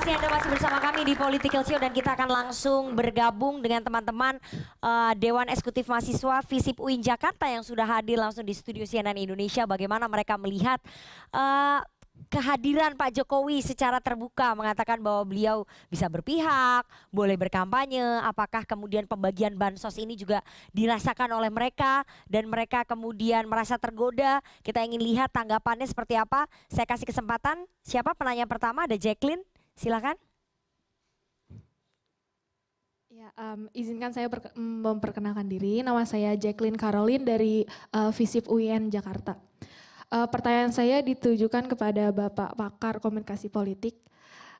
kasih Anda masih bersama kami di Political Show dan kita akan langsung bergabung dengan teman-teman Dewan Eksekutif Mahasiswa FISIP UIN Jakarta yang sudah hadir langsung di studio CNN Indonesia. Bagaimana mereka melihat kehadiran Pak Jokowi secara terbuka mengatakan bahwa beliau bisa berpihak, boleh berkampanye, apakah kemudian pembagian bansos ini juga dirasakan oleh mereka dan mereka kemudian merasa tergoda. Kita ingin lihat tanggapannya seperti apa. Saya kasih kesempatan, siapa penanya pertama? Ada Jacqueline, silakan. Ya, izinkan saya memperkenalkan diri. Nama saya Jacqueline Caroline dari FISIP UIN Jakarta. Pertanyaan saya ditujukan kepada Bapak Pakar Komunikasi Politik.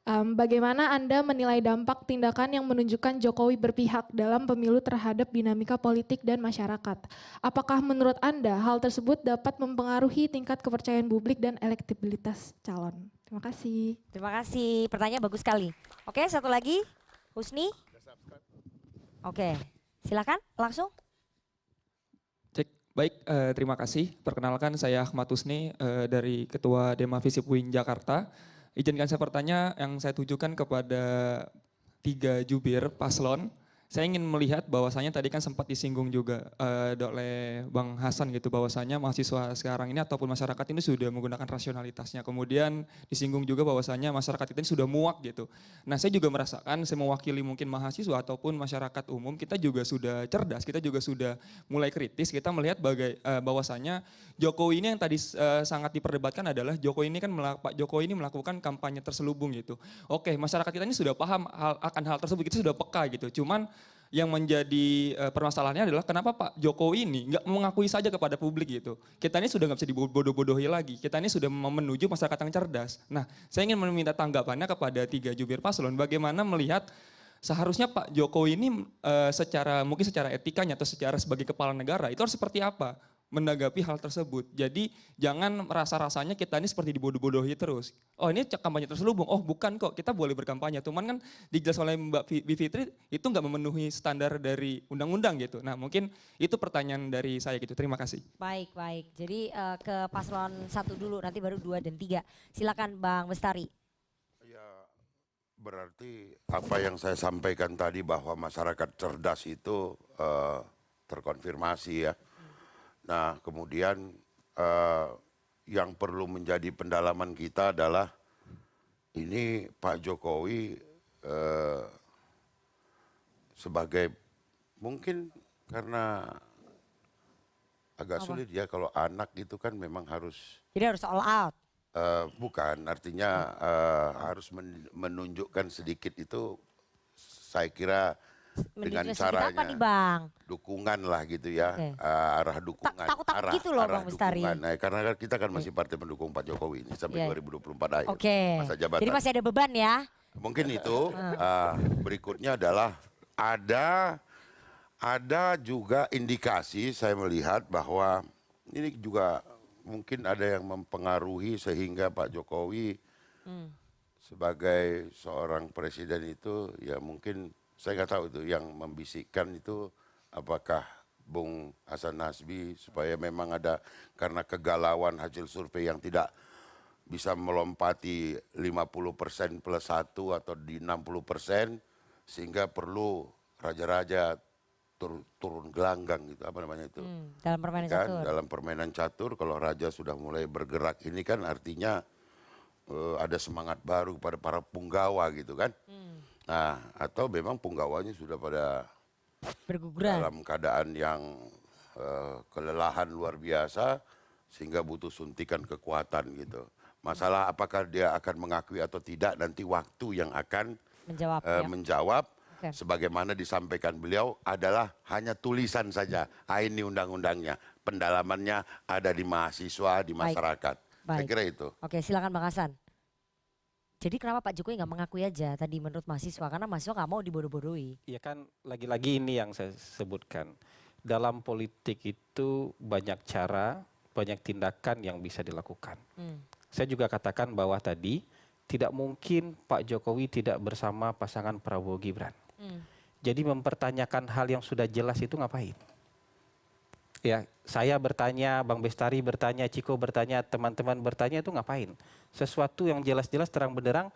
Bagaimana Anda menilai dampak tindakan yang menunjukkan Jokowi berpihak dalam pemilu terhadap dinamika politik dan masyarakat? Apakah menurut Anda hal tersebut dapat mempengaruhi tingkat kepercayaan publik dan elektabilitas calon? Terima kasih. Terima kasih, pertanyaan bagus sekali. Oke, satu lagi, Husni. Oke, silakan langsung. Baik, terima kasih. Perkenalkan saya Ahmad Husni dari Ketua Dema FISIP UIN Jakarta. Izinkan saya bertanya yang saya tujukan kepada 3 jubir paslon. Saya ingin melihat bahwasanya tadi kan sempat disinggung juga oleh Bang Hasan gitu bahwasanya mahasiswa sekarang ini ataupun masyarakat ini sudah menggunakan rasionalitasnya. Kemudian disinggung juga bahwasanya masyarakat ini sudah muak gitu. Nah, saya juga merasakan saya mewakili mungkin mahasiswa ataupun masyarakat umum, kita juga sudah cerdas, kita juga sudah mulai kritis. Kita melihat bahwasanya Jokowi ini yang tadi sangat diperdebatkan adalah Jokowi ini kan Pak Jokowi ini melakukan kampanye terselubung gitu. Oke, masyarakat kita ini sudah paham akan hal tersebut, kita sudah peka gitu. Cuman yang menjadi permasalahannya adalah kenapa Pak Jokowi ini nggak mengakui saja kepada publik gitu. Kita ini sudah nggak bisa dibodoh-bodohi lagi. Kita ini sudah menuju masyarakat yang cerdas. Nah, saya ingin meminta tanggapannya kepada 3 jubir paslon. Bagaimana melihat seharusnya Pak Jokowi ini mungkin secara etikanya atau secara sebagai kepala negara itu harus seperti apa menanggapi hal tersebut. Jadi jangan rasa-rasanya kita ini seperti dibodoh-bodohi terus. Oh, ini kampanye terselubung. Oh, bukan kok, kita boleh berkampanye. Cuman kan dijelaskan oleh Mbak Bivitri itu nggak memenuhi standar dari undang-undang gitu. Nah, mungkin itu pertanyaan dari saya gitu. Terima kasih. Baik, baik. Jadi ke paslon 1 dulu, nanti baru 2 dan 3. Silakan Bang Bestari. Ya, berarti apa yang saya sampaikan tadi bahwa masyarakat cerdas itu terkonfirmasi ya. Nah, kemudian yang perlu menjadi pendalaman kita adalah ini Pak Jokowi sebagai mungkin karena agak sulit ya kalau anak itu kan memang harus. Jadi harus all out. Bukan, artinya harus menunjukkan sedikit itu saya kira dengan caranya apa nih Bang? dukungan lah gitu ya, arah dukungan. Takut gitu loh Bang Bestari. Nah, karena kita kan masih partai pendukung Pak Jokowi ini sampai 2024 akhir masa jabatan. Jadi masih ada beban ya? Mungkin itu. Berikutnya adalah ada juga indikasi saya melihat bahwa ini juga mungkin ada yang mempengaruhi sehingga Pak Jokowi sebagai seorang presiden itu ya mungkin saya nggak tahu itu yang membisikkan itu apakah Bung Hasan Nasbi supaya memang ada karena kegalauan hasil survei yang tidak bisa melompati 50% plus 1 atau di 60% sehingga perlu raja-raja turun gelanggang gitu, apa namanya itu? Dalam permainan kan, catur. dalam permainan catur kalau raja sudah mulai bergerak ini kan artinya ada semangat baru pada para punggawa gitu kan. Nah, atau memang punggawanya sudah pada berguguran dalam keadaan yang kelelahan luar biasa sehingga butuh suntikan kekuatan gitu. Masalah apakah dia akan mengakui atau tidak nanti waktu yang akan menjawab. Sebagaimana disampaikan beliau adalah hanya tulisan saja. Ini undang-undangnya, pendalamannya ada di mahasiswa, di masyarakat. Saya kira itu. Oke, silakan Bang Hasan. Jadi kenapa Pak Jokowi nggak mengakui aja tadi menurut mahasiswa? Karena mahasiswa nggak mau dibodoh-bodohi. Iya kan, lagi-lagi ini yang saya sebutkan. Dalam politik itu banyak cara, banyak tindakan yang bisa dilakukan. Saya juga katakan bahwa tadi tidak mungkin Pak Jokowi tidak bersama pasangan Prabowo Gibran. Jadi mempertanyakan hal yang sudah jelas itu ngapain? Ya, saya bertanya, Bang Bestari bertanya, Ciko bertanya, teman-teman bertanya itu ngapain? Sesuatu yang jelas-jelas terang benderang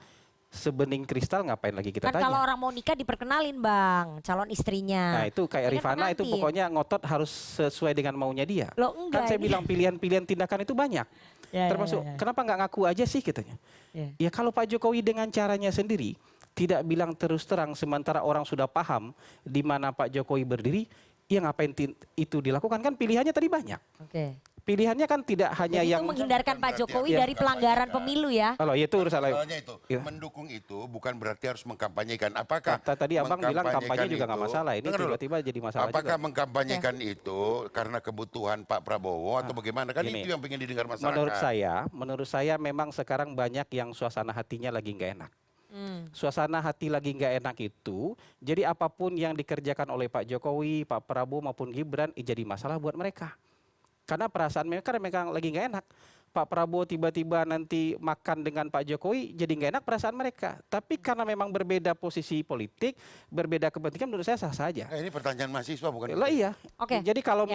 sebening kristal ngapain lagi kita Kan tanya? kalau orang mau nikah diperkenalin Bang, calon istrinya. Nah itu kayak Ini kan Rifana itu pengantin. pokoknya ngotot harus sesuai dengan maunya dia. Loh Kan enggak. saya ini- bilang pilihan-pilihan tindakan itu banyak. Ya, Termasuk ya, ya. kenapa nggak ngaku aja sih katanya. Ya. Ya kalau Pak Jokowi dengan caranya sendiri tidak bilang terus terang sementara orang sudah paham di mana Pak Jokowi berdiri, ya ngapain itu dilakukan, kan pilihannya tadi banyak. Oke. Pilihannya kan tidak hanya Jadi yang itu menghindarkan Pak Jokowi Iya. dari pelanggaran pemilu ya. kalau itu urusan lain. Soalnya itu, Iya. mendukung itu bukan berarti harus mengkampanyekan. Apakah Tadi abang bilang kampanye juga nggak itu- masalah, ini Dengar dulu. tiba-tiba jadi masalah Apakah juga. mengkampanyekan itu karena kebutuhan Pak Prabowo atau bagaimana? Kan gini, itu yang ingin didengar masyarakat. Menurut saya memang sekarang banyak yang suasana hatinya lagi nggak enak. Hmm. Suasana hati lagi nggak enak itu, jadi apapun yang dikerjakan oleh Pak Jokowi, Pak Prabowo maupun Gibran, jadi masalah buat mereka. Karena perasaan mereka memang lagi nggak enak. Pak Prabowo tiba-tiba nanti makan dengan Pak Jokowi, jadi nggak enak perasaan mereka. Tapi karena memang berbeda posisi politik, berbeda kepentingan, menurut saya sah saja. Ini pertanyaan mahasiswa bukan? Lah iya. Oke. Jadi kalau Ya.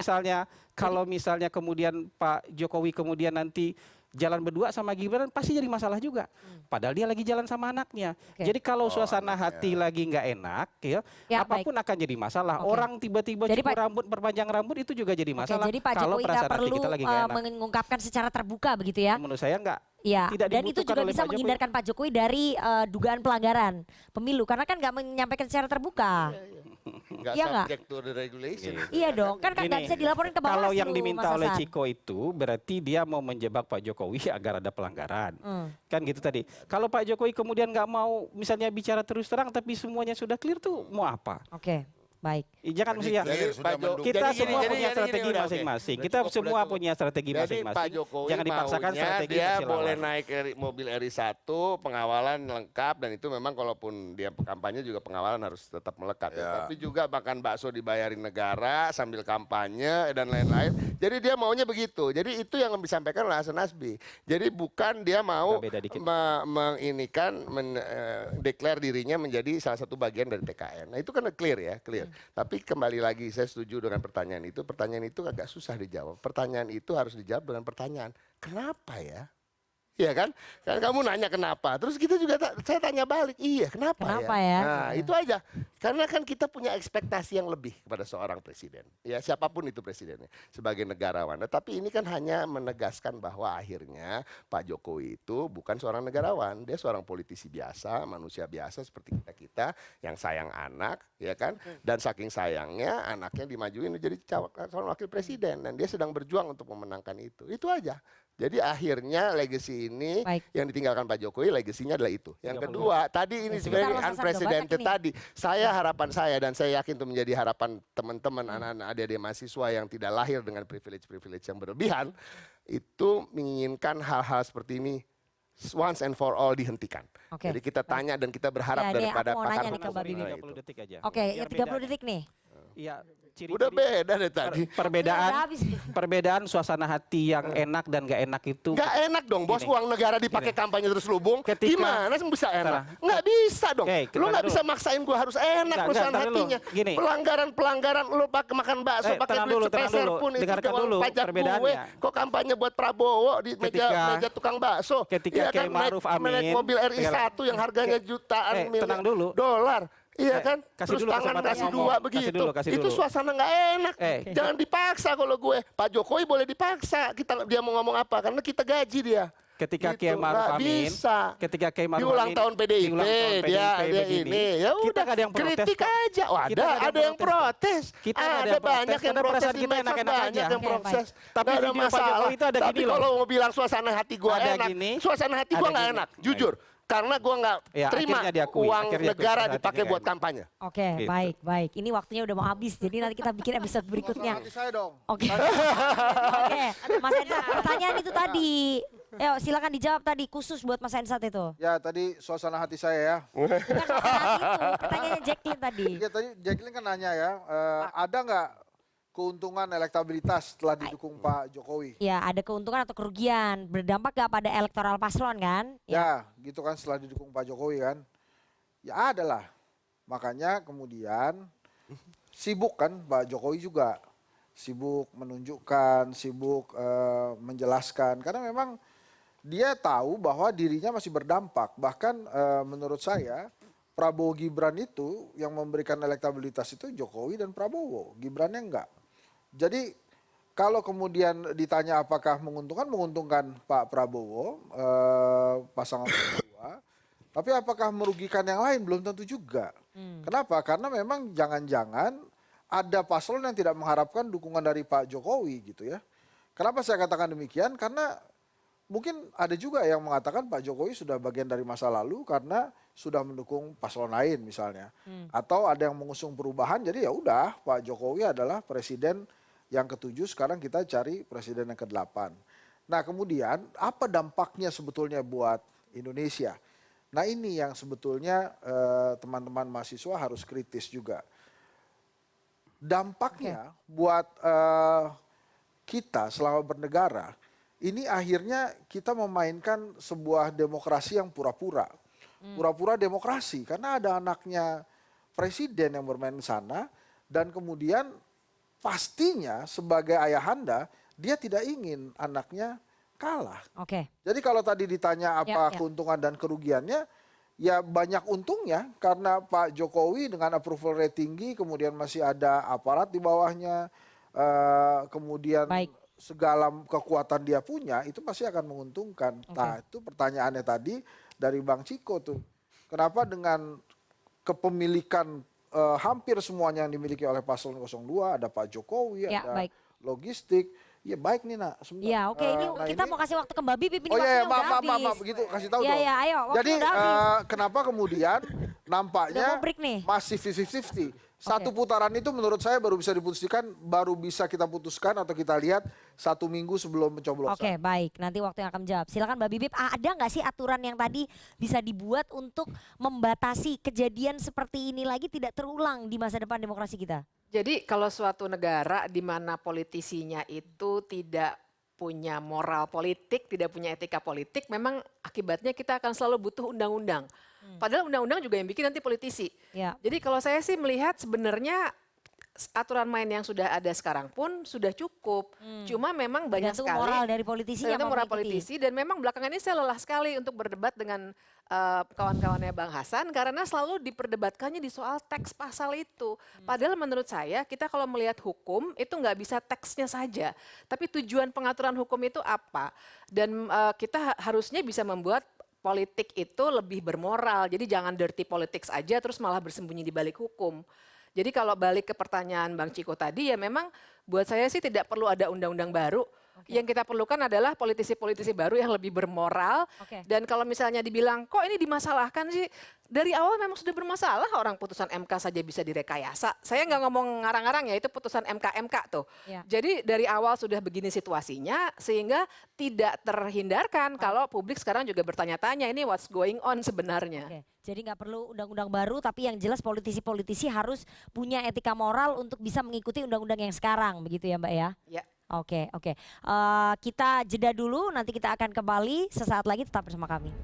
misalnya kemudian Pak Jokowi kemudian nanti jalan berdua sama Gibran pasti jadi masalah juga. Padahal dia lagi jalan sama anaknya. Oke. Jadi kalau suasana hati lagi nggak enak, ya, Ya, apapun akan jadi masalah. Oke. Orang tiba-tiba Jadi, cukur Pak- rambut, perpanjang rambut itu juga jadi Oke, masalah. jadi Pak kalau Jokowi nggak perasaan hati perlu kita lagi nggak enak. mengungkapkan secara terbuka begitu ya. Menurut saya nggak. Iya, Tidak dan itu dibutuhkan juga oleh bisa Pak Jokowi. menghindarkan Pak Jokowi dari dugaan pelanggaran pemilu karena kan nggak menyampaikan secara terbuka. Nggak Iya nggak? subject to the regulation. Iya dong, kan nggak Gini, bisa dilaporin ke Bawaslu. Kalau yang diminta Mas oleh Hasan. Ciko itu berarti dia mau menjebak Pak Jokowi agar ada pelanggaran. Kan gitu tadi. Kalau Pak Jokowi kemudian nggak mau misalnya bicara terus terang tapi semuanya sudah clear tuh mau apa? Oke, baik. Jangan mesti ya. Clear, sudah mendukung. Kita Jadi gini, semua jadi punya gini, strategi udah, oke. masing-masing. Udah Kita cukup, semua udah cukup. punya strategi Jadi Pak masing-masing. Jokowi Jangan dipaksakan maunya strategi dia kasih boleh lawan. naik mobil RI1, pengawalan lengkap dan itu memang kalaupun dia kampanye juga pengawalan harus tetap melekat. Ya. Ya. Tapi juga makan bakso dibayarin negara sambil kampanye dan lain-lain. Jadi dia maunya begitu. Jadi itu yang disampaikan oleh Hasan Nasbi. Jadi bukan dia mau Agak beda dikit. declare dirinya menjadi salah satu bagian dari TKN. Nah itu kan clear ya, clear. Tapi kembali lagi saya setuju dengan pertanyaan itu. Pertanyaan itu agak susah dijawab. Pertanyaan itu harus dijawab dengan pertanyaan, kenapa ya? Iya kan? Kan kamu nanya kenapa. Terus kita juga saya tanya balik, iya kenapa ya? Nah itu aja. Karena kan kita punya ekspektasi yang lebih kepada seorang presiden. Ya siapapun itu presidennya sebagai negarawan. Nah, tapi ini kan hanya menegaskan bahwa akhirnya Pak Jokowi itu bukan seorang negarawan. Dia seorang politisi biasa, manusia biasa seperti kita yang sayang anak, ya kan? Dan saking sayangnya anaknya dimajuin menjadi calon wakil presiden. Dan dia sedang berjuang untuk memenangkan itu. Itu aja. Jadi akhirnya legacy ini Baik. yang ditinggalkan Pak Jokowi legasinya adalah itu. Yang 32. kedua, tadi ini Ya, sebentar, very Mas Hasan, udah unprecedented banyak ini. tadi. Harapan saya dan saya yakin itu menjadi harapan teman-teman anak-anak adik-adik mahasiswa yang tidak lahir dengan privilege-privilege yang berlebihan, itu menginginkan hal-hal seperti ini once and for all dihentikan. Oke. Jadi kita tanya dan kita berharap Ya, nih, daripada aku mau pakar nanya nih ke hukum Mbak Bibi. mengenai 30 itu. detik aja. Oke, Biar ya 30 beda. detik nih. Iya, Udah beda dari tadi. perbedaan Udah habis. perbedaan suasana hati yang enak dan gak enak itu. Nggak enak dong, bos. Gini. Uang negara dipakai kampanye terus lubung. Ketika- Gimana sih bisa enak? Bentar. Nggak bisa dong. Oke, Lu nggak dulu. bisa maksain gua harus enak Nggak, perusahaan ntar dulu. hatinya. Gini. Pelanggaran lu pakai makan bakso, pakai tenang duit dulu, tenang sepeser dulu. pun itu Dengarkan uang dulu pajak gue. perbedaannya. Kok kampanye buat Prabowo di meja tukang bakso? Ketika Iya kan, Kiai Ma'ruf naik Amin. mobil RI1 yang harganya jutaan tenang dulu. dolar. Iya kan? kasih Terus dulu tangan kesempatan kasih ngomong. dua Kasih begitu. dulu, kasih Itu dulu. suasana nggak enak. Jangan dipaksa kalau gue. Pak Jokowi boleh dipaksa. Dia mau ngomong apa? Karena kita gaji dia. Ketika Gitu, Kiai Ma'ruf nggak Amin, bisa. ketika Kiai Ma'ruf Di ulang Amin, tahun PDIP, di ulang tahun dia begini, ini. Ya kita udah, nggak ada yang protes kritik kok. aja. Oh, Kita nggak ada yang protes. Kita nggak ada Ada yang protes, banyak yang karena protes perasaan di kita medsos, enak-enak banyak aja. yang Oke, protes. Tapi Nggak ada video Pak masalah. Jokowi itu ada Tapi gini loh. kalau mau bilang suasana hati gua Ada enak, gini, suasana hati gua ada nggak gini. enak. Jujur. Karena gua nggak Ya, terima akhirnya diakui, uang akhirnya diakui, negara suasana dipakai hatinya buat nggak kampanye. Oke, Gitu. baik, baik. Ini waktunya udah mau habis. Jadi nanti kita bikin episode berikutnya. Hati saya dong. Oke. Oke, Mas Ensat, pertanyaan itu tadi. Ayo, silakan dijawab tadi khusus buat Mas Ensat itu. Ya tadi suasana hati saya ya. Bukan suasana hati itu, pertanyaannya Jacqueline tadi. Ya tadi Jacqueline kan nanya ya, ada nggak keuntungan elektabilitas setelah didukung Pak Jokowi? Ya, ada keuntungan atau kerugian. Berdampak gak pada elektoral paslon kan? Ya gitu kan setelah didukung Pak Jokowi kan. Ya ada lah. Makanya kemudian sibuk kan Pak Jokowi juga. Sibuk menunjukkan, sibuk menjelaskan. Karena memang dia tahu bahwa dirinya masih berdampak. Bahkan menurut saya Prabowo Gibran itu yang memberikan elektabilitas itu Jokowi dan Prabowo, Gibrannya enggak. Jadi kalau kemudian ditanya apakah menguntungkan Pak Prabowo pasangan kedua, tapi apakah merugikan yang lain belum tentu juga. Kenapa? Karena memang jangan-jangan ada paslon yang tidak mengharapkan dukungan dari Pak Jokowi gitu ya. Kenapa saya katakan demikian? Karena mungkin ada juga yang mengatakan Pak Jokowi sudah bagian dari masa lalu karena sudah mendukung paslon lain misalnya. Atau ada yang mengusung perubahan, jadi ya udah Pak Jokowi adalah presiden yang ke-7, sekarang kita cari presiden yang ke-8. Nah kemudian apa dampaknya sebetulnya buat Indonesia? Nah ini yang sebetulnya teman-teman mahasiswa harus kritis juga. Dampaknya buat kita selama bernegara, ini akhirnya kita memainkan sebuah demokrasi yang pura-pura. Pura-pura demokrasi, karena ada anaknya presiden yang bermain di sana, dan kemudian pastinya sebagai ayahanda, dia tidak ingin anaknya kalah. Oke. Jadi kalau tadi ditanya apa Ya. keuntungan dan kerugiannya, ya banyak untungnya karena Pak Jokowi dengan approval rate tinggi, kemudian masih ada aparat di bawahnya, kemudian Baik. segala kekuatan dia punya, itu pasti akan menguntungkan. Oke. Nah itu pertanyaannya tadi dari Bang Ciko tuh, kenapa dengan kepemilikan hampir semuanya yang dimiliki oleh paslon 02, ada Pak Jokowi, Ya, ada baik. logistik, ya baik nih nak. sebentar. Ya oke, ini Nah, kita ini- mau kasih waktu ke Mbak Bibip, ini Oh waktunya iya, udah habis. maaf, begitu kasih tahu Iya, dong. iya, ayo, waktunya Jadi udah habis. kenapa kemudian Udah nampaknya mau break nih. masih 50-50. Satu putaran itu menurut saya baru bisa diputuskan, baru bisa kita putuskan atau kita lihat 1 minggu sebelum pencoblosan. Oke, baik. Nanti waktu yang akan menjawab. Silakan Mbak Bibip, ada nggak sih aturan yang tadi bisa dibuat untuk membatasi kejadian seperti ini lagi tidak terulang di masa depan demokrasi kita? Jadi kalau suatu negara di mana politisinya itu tidak punya moral politik, tidak punya etika politik, memang akibatnya kita akan selalu butuh undang-undang. Padahal undang-undang juga yang bikin nanti politisi. Ya. Jadi kalau saya sih melihat sebenarnya aturan main yang sudah ada sekarang pun sudah cukup. Cuma memang banyak Tergantung sekali moral dari politisinya tergantung mau moral mengikuti. politisi, dan memang belakangan ini saya lelah sekali untuk berdebat dengan kawan-kawannya Bang Hasan karena selalu diperdebatkannya di soal teks pasal itu. Padahal menurut saya kita kalau melihat hukum itu nggak bisa teksnya saja, tapi tujuan pengaturan hukum itu apa, dan kita harusnya bisa membuat politik itu lebih bermoral. Jadi jangan dirty politics aja terus malah bersembunyi di balik hukum. Jadi kalau balik ke pertanyaan Bang Ciko tadi, ya memang buat saya sih tidak perlu ada undang-undang baru. Yang kita perlukan adalah politisi-politisi baru yang lebih bermoral. Oke. Dan kalau misalnya dibilang kok ini dimasalahkan sih, dari awal memang sudah bermasalah, orang putusan MK saja bisa direkayasa. Saya nggak ngomong ngarang-ngarang ya, itu putusan MK tuh. Ya. Jadi dari awal sudah begini situasinya, sehingga tidak terhindarkan kalau publik sekarang juga bertanya-tanya ini what's going on sebenarnya. Oke, jadi nggak perlu undang-undang baru, tapi yang jelas politisi-politisi harus punya etika moral untuk bisa mengikuti undang-undang yang sekarang, begitu ya Mbak ya? Ya. Oke. Kita jeda dulu, nanti kita akan kembali sesaat lagi, tetap bersama kami.